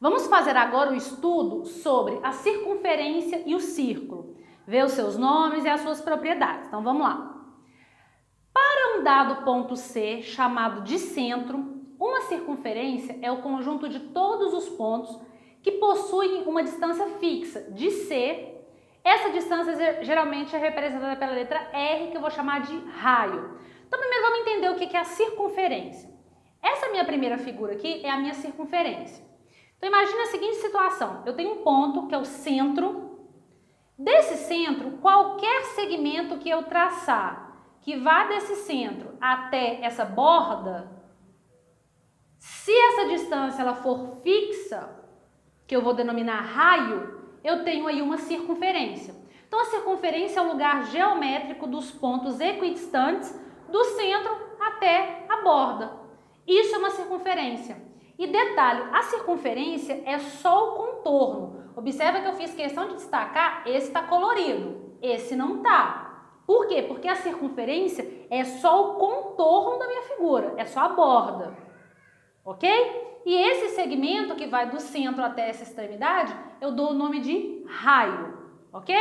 Vamos fazer agora o estudo sobre a circunferência e o círculo. Ver os seus nomes e as suas propriedades. Então vamos lá. Para um dado ponto C, chamado de centro, uma circunferência é o conjunto de todos os pontos que possuem uma distância fixa de C. Essa distância geralmente é representada pela letra R, que eu vou chamar de raio. Então primeiro vamos entender o que é a circunferência. Essa minha primeira figura aqui é a minha circunferência. Então imagine a seguinte situação, eu tenho um ponto que é o centro. Desse centro, qualquer segmento que eu traçar, que vá desse centro até essa borda, se essa distância ela for fixa, que eu vou denominar raio, eu tenho aí uma circunferência. Então a circunferência é o lugar geométrico dos pontos equidistantes do centro até a borda. Isso é uma circunferência. E detalhe, a circunferência é só o contorno. Observa que eu fiz questão de destacar, esse está colorido, esse não está. Por quê? Porque a circunferência é só o contorno da minha figura, é só a borda, ok? E esse segmento que vai do centro até essa extremidade, eu dou o nome de raio, ok?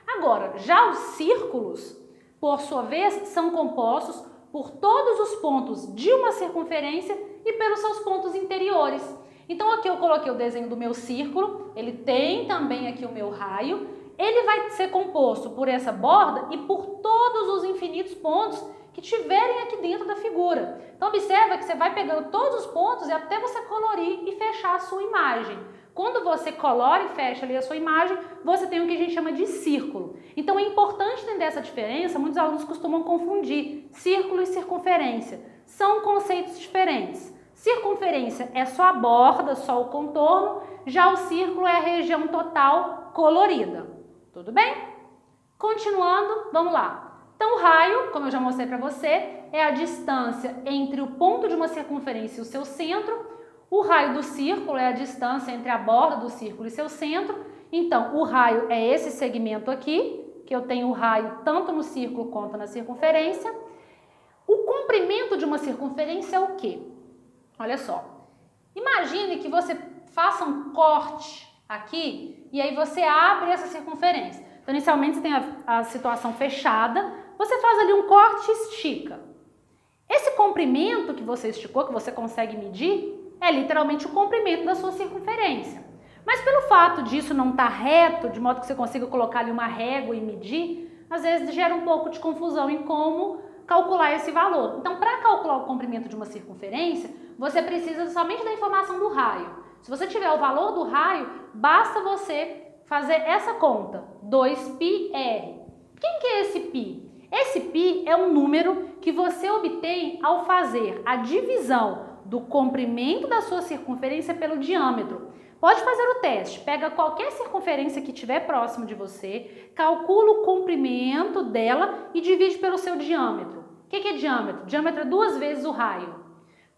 Agora, já os círculos, por sua vez, são compostos por todos os pontos de uma circunferência e pelos seus pontos interiores. Então aqui eu coloquei o desenho do meu círculo, ele tem também aqui o meu raio, ele vai ser composto por essa borda e por todos os infinitos pontos que tiverem aqui dentro da figura. Então observa que você vai pegando todos os pontos e até você colorir e fechar a sua imagem. Quando você colore e fecha ali a sua imagem, você tem o que a gente chama de círculo. Então é importante entender essa diferença, muitos alunos costumam confundir círculo e circunferência. São conceitos diferentes. Circunferência é só a borda, só o contorno, já o círculo é a região total colorida. Tudo bem? Continuando, vamos lá. Então o raio, como eu já mostrei para você, é a distância entre o ponto de uma circunferência e o seu centro. O raio do círculo é a distância entre a borda do círculo e seu centro. Então, o raio é esse segmento aqui, que eu tenho o raio tanto no círculo quanto na circunferência. O comprimento de uma circunferência é o quê? Olha só. Imagine que você faça um corte aqui e aí você abre essa circunferência. Então, inicialmente você tem a situação fechada, você faz ali um corte e estica. Esse comprimento que você esticou, que você consegue medir, é literalmente o comprimento da sua circunferência. Mas pelo fato disso não estar reto, de modo que você consiga colocar ali uma régua e medir, às vezes gera um pouco de confusão em como calcular esse valor. Então, para calcular o comprimento de uma circunferência, você precisa somente da informação do raio. Se você tiver o valor do raio, basta você fazer essa conta, 2πr. Quem que é esse π? Esse π é um número que você obtém ao fazer a divisão do comprimento da sua circunferência pelo diâmetro. Pode fazer o teste, pega qualquer circunferência que estiver próximo de você, calcula o comprimento dela e divide pelo seu diâmetro. O que é diâmetro? Diâmetro é 2 vezes o raio.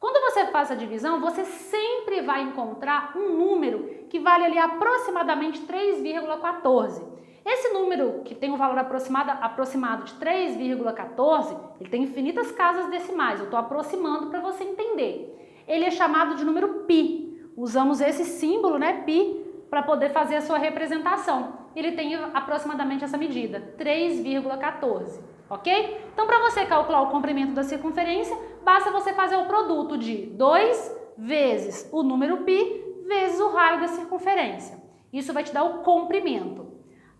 Quando você faz a divisão, você sempre vai encontrar um número que vale ali aproximadamente 3,14. Esse número, que tem um valor aproximado de 3,14, ele tem infinitas casas decimais, eu estou aproximando para você entender. Ele é chamado de número π. Usamos esse símbolo, né, π, para poder fazer a sua representação. Ele tem aproximadamente essa medida, 3,14, ok? Então, para você calcular o comprimento da circunferência, basta você fazer o produto de 2 vezes o número π vezes o raio da circunferência. Isso vai te dar o comprimento.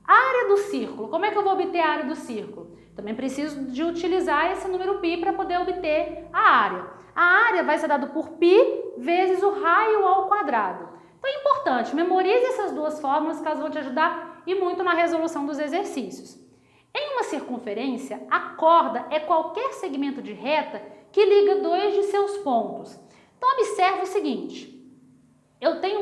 A área do círculo, como é que eu vou obter a área do círculo? Também preciso de utilizar esse número π para poder obter a área. A área vai ser dada por π vezes o raio ao quadrado. Então é importante, memorize essas duas fórmulas que elas vão te ajudar e muito na resolução dos exercícios. Em uma circunferência, a corda é qualquer segmento de reta que liga dois de seus pontos. Então observe o seguinte, eu tenho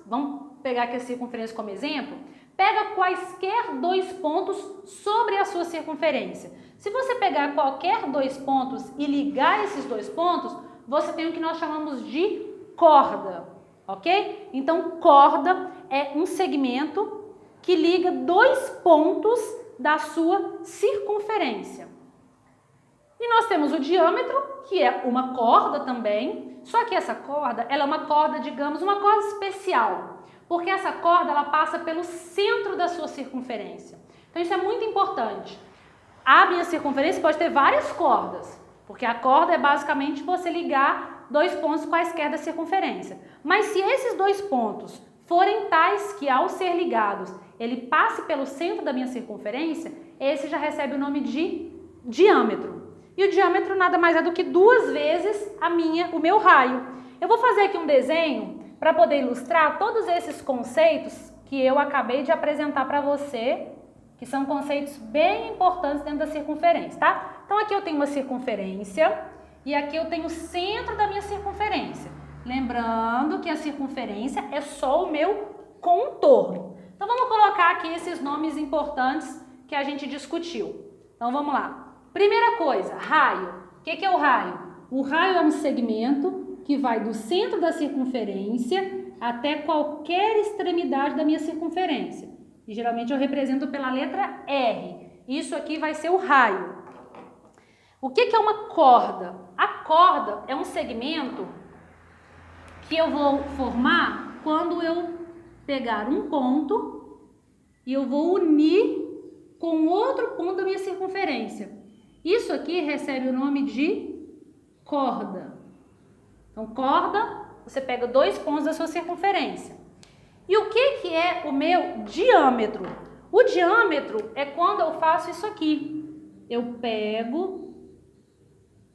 vamos pegar aqui a circunferência como exemplo, pega quaisquer dois pontos sobre a sua circunferência. Se você pegar qualquer dois pontos e ligar esses dois pontos, você tem o que nós chamamos de corda, ok? Então, corda é um segmento que liga dois pontos da sua circunferência. E nós temos o diâmetro, que é uma corda também, só que essa corda, ela é uma corda, digamos, uma corda especial, porque essa corda, ela passa pelo centro da sua circunferência. Então isso é muito importante. A minha circunferência pode ter várias cordas, porque a corda é basicamente você ligar dois pontos quaisquer da circunferência. Mas se esses dois pontos forem tais que, ao ser ligados, ele passe pelo centro da minha circunferência, esse já recebe o nome de diâmetro. E o diâmetro nada mais é do que 2 vezes o meu raio. Eu vou fazer aqui um desenho para poder ilustrar todos esses conceitos que eu acabei de apresentar para você, que são conceitos bem importantes dentro da circunferência, tá? Então aqui eu tenho uma circunferência e aqui eu tenho o centro da minha circunferência. Lembrando que a circunferência é só o meu contorno. Então vamos colocar aqui esses nomes importantes que a gente discutiu. Então vamos lá. Primeira coisa, raio. O que é o raio? O raio é um segmento que vai do centro da circunferência até qualquer extremidade da minha circunferência. E geralmente eu represento pela letra R. Isso aqui vai ser o raio. O que é uma corda? A corda é um segmento que eu vou formar quando eu pegar um ponto e eu vou unir com outro ponto da minha circunferência. Isso aqui recebe o nome de corda. Então, corda, você pega 2 pontos da sua circunferência. E o que é o meu diâmetro? O diâmetro é quando eu faço isso aqui. Eu pego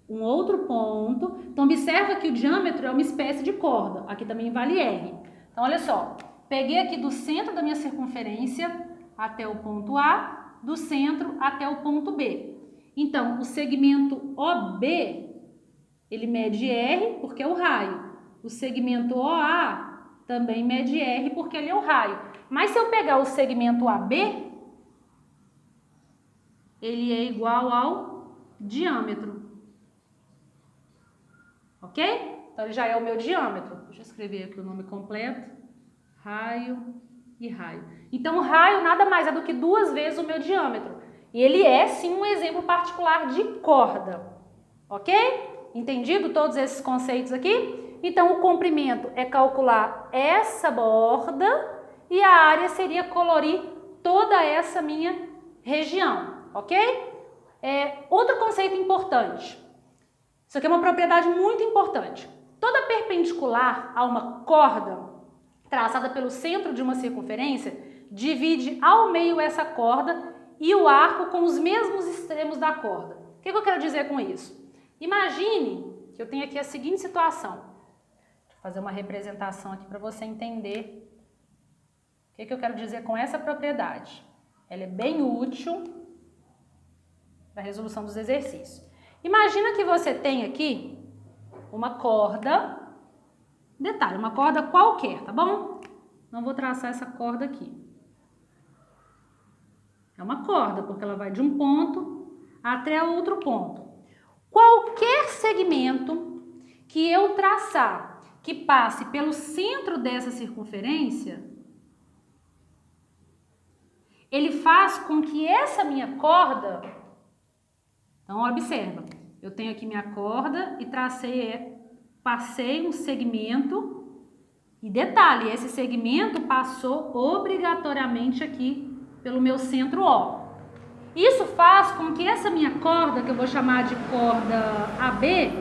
um outro ponto. Então, observa que o diâmetro é uma espécie de corda. Aqui também vale R. Então, olha só. Peguei aqui do centro da minha circunferência até o ponto A, do centro até o ponto B. Então, o segmento OB, ele mede R porque é o raio. O segmento OA também mede R porque ele é o raio. Mas se eu pegar o segmento AB, ele é igual ao diâmetro. Ok? Então, ele já é o meu diâmetro. Deixa eu escrever aqui o nome completo. Raio e raio. Então, o raio nada mais é do que 2 vezes o meu diâmetro. E ele é, sim, um exemplo particular de corda. Ok? Entendido todos esses conceitos aqui? Então, o comprimento é calcular essa borda e a área seria colorir toda essa minha região. Ok? Outro conceito importante. Isso aqui é uma propriedade muito importante. Toda perpendicular a uma corda traçada pelo centro de uma circunferência divide ao meio essa corda e o arco com os mesmos extremos da corda. O que eu quero dizer com isso? Imagine que eu tenho aqui a seguinte situação. Deixa eu fazer uma representação aqui para você entender o que eu quero dizer com essa propriedade. Ela é bem útil para a resolução dos exercícios. Imagina que você tem aqui uma corda, detalhe, uma corda qualquer, tá bom? Não vou traçar essa corda aqui. É uma corda, porque ela vai de um ponto até outro ponto. Qualquer segmento que eu traçar que passe pelo centro dessa circunferência, ele faz com que essa minha corda... Então, observa, eu tenho aqui minha corda e passei um segmento, e detalhe, esse segmento passou obrigatoriamente aqui pelo meu centro O. Isso faz com que essa minha corda, que eu vou chamar de corda AB,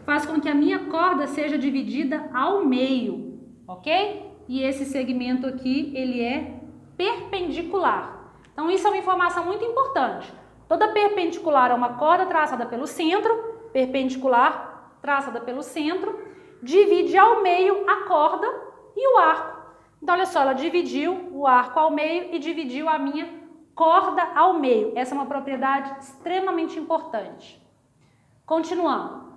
faz com que a minha corda seja dividida ao meio, ok? E esse segmento aqui, ele é perpendicular. Então, isso é uma informação muito importante. Toda perpendicular a uma corda traçada pelo centro, perpendicular traçada pelo centro, divide ao meio a corda e o arco. Então, olha só, ela dividiu o arco ao meio e dividiu a minha corda ao meio. Essa é uma propriedade extremamente importante. Continuando.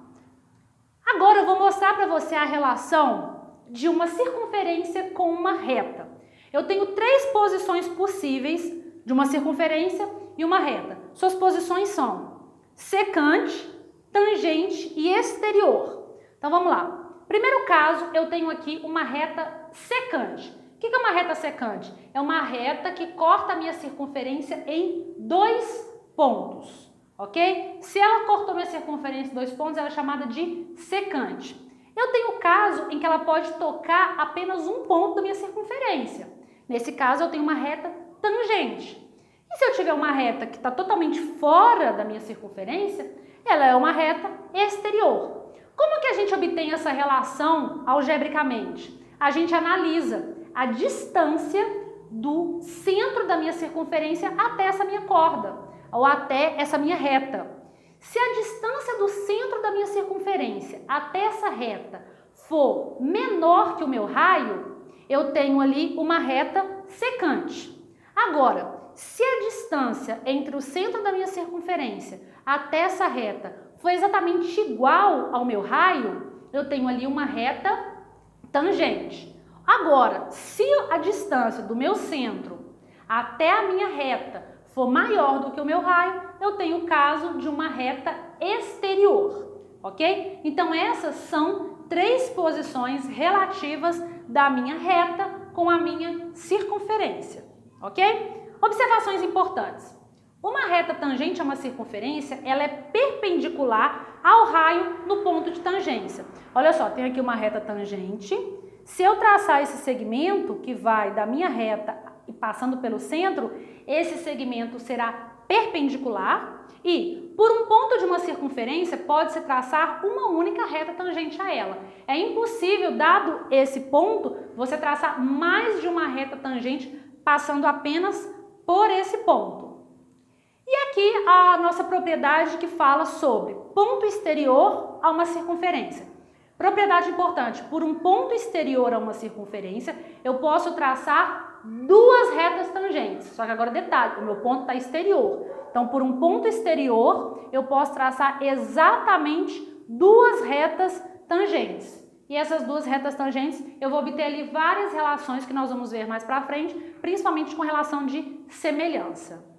Agora eu vou mostrar para você a relação de uma circunferência com uma reta. Eu tenho 3 posições possíveis de uma circunferência e uma reta. Suas posições são secante, tangente e exterior. Então vamos lá. Primeiro caso, eu tenho aqui uma reta secante. O que é uma reta secante? É uma reta que corta a minha circunferência em 2 pontos. ok? Se ela cortou minha circunferência em 2 pontos, ela é chamada de secante. Eu tenho o caso em que ela pode tocar apenas um ponto da minha circunferência. Nesse caso, eu tenho uma reta tangente. E se eu tiver uma reta que está totalmente fora da minha circunferência, ela é uma reta exterior. Como que a gente obtém essa relação algebricamente? A gente analisa a distância do centro da minha circunferência até essa minha corda, ou até essa minha reta. Se a distância do centro da minha circunferência até essa reta for menor que o meu raio, eu tenho ali uma reta secante. Agora, se a distância entre o centro da minha circunferência até essa reta for exatamente igual ao meu raio, eu tenho ali uma reta tangente. Agora, se a distância do meu centro até a minha reta for maior do que o meu raio, eu tenho o caso de uma reta exterior, ok? Então, essas são 3 posições relativas da minha reta com a minha circunferência, ok? Observações importantes. Uma reta tangente a uma circunferência, ela é perpendicular ao raio no ponto de tangência. Olha só, tem aqui uma reta tangente. Se eu traçar esse segmento que vai da minha reta e passando pelo centro, esse segmento será perpendicular e, por um ponto de uma circunferência, pode-se traçar uma única reta tangente a ela. É impossível, dado esse ponto, você traçar mais de uma reta tangente passando apenas por esse ponto. E aqui a nossa propriedade que fala sobre ponto exterior a uma circunferência. Propriedade importante, por um ponto exterior a uma circunferência, eu posso traçar 2 retas tangentes. Só que agora detalhe, o meu ponto está exterior. Então, por um ponto exterior, eu posso traçar exatamente 2 retas tangentes. E essas 2 retas tangentes, eu vou obter ali várias relações que nós vamos ver mais para frente, principalmente com relação de semelhança.